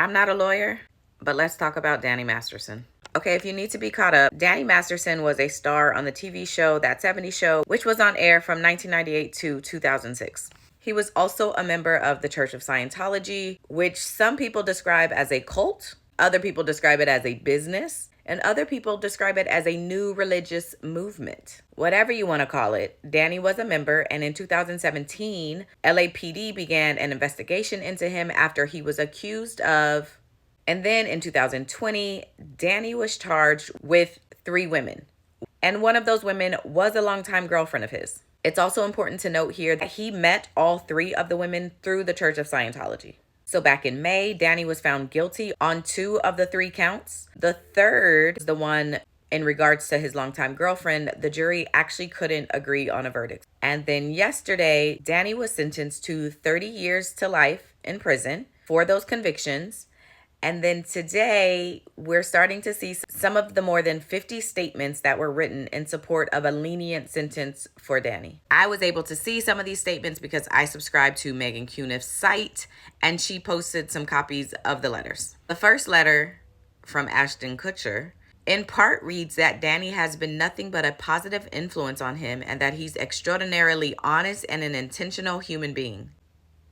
I'm not a lawyer, but let's talk about Danny Masterson. Okay, if you need to be caught up, Danny Masterson was a star on the TV show That 70s Show, which was on air from 1998 to 2006. He was also a member of the Church of Scientology, which some people describe as a cult, other people describe it as a business, and other people describe it as a new religious movement. Whatever you want to call it, Danny was a member, and in 2017, LAPD began an investigation into him after he was accused of. And then in 2020, Danny was charged with 3 women. And one of those women was a longtime girlfriend of his. It's also important to note here that he met all 3 of the women through the Church of Scientology. So back in May, Danny was found guilty on 2 of the 3 counts. The third, the one in regards to his longtime girlfriend, the jury actually couldn't agree on a verdict. And then yesterday, Danny was sentenced to 30 years to life in prison for those convictions. And then today, we're starting to see some of the more than 50 statements that were written in support of a lenient sentence for Danny. I was able to see some of these statements because I subscribe to Megan Kunis' site, and she posted some copies of the letters. The first letter from Ashton Kutcher in part reads that Danny has been nothing but a positive influence on him and that he's extraordinarily honest and an intentional human being.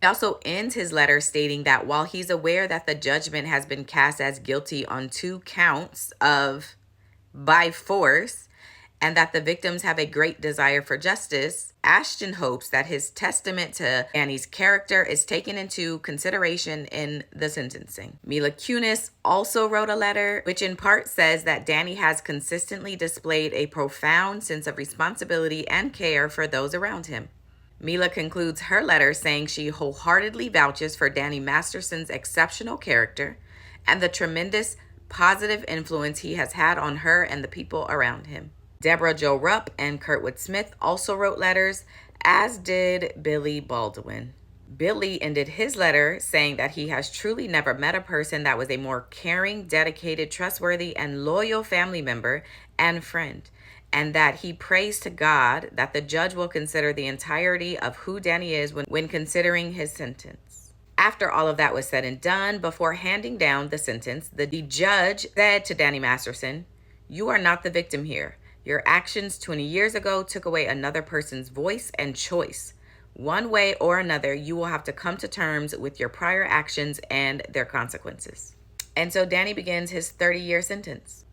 He also ends his letter stating that while he's aware that the judgment has been cast as guilty on 2 counts of by force and that the victims have a great desire for justice, Ashton hopes that his testament to Danny's character is taken into consideration in the sentencing. Mila Kunis also wrote a letter which in part says that Danny has consistently displayed a profound sense of responsibility and care for those around him. Mila concludes her letter saying she wholeheartedly vouches for Danny Masterson's exceptional character and the tremendous positive influence he has had on her and the people around him. Deborah Jo Rupp and Kurtwood Smith also wrote letters, as did Billy Baldwin. Billy ended his letter saying that he has truly never met a person that was a more caring, dedicated, trustworthy, and loyal family member and friend, and that he prays to God that the judge will consider the entirety of who Danny is when considering his sentence. After all of that was said and done, before handing down the sentence, the judge said to Danny Masterson, "You are not the victim here. Your actions 20 years ago took away another person's voice and choice. One way or another, you will have to come to terms with your prior actions and their consequences." And so Danny begins his 30-year sentence.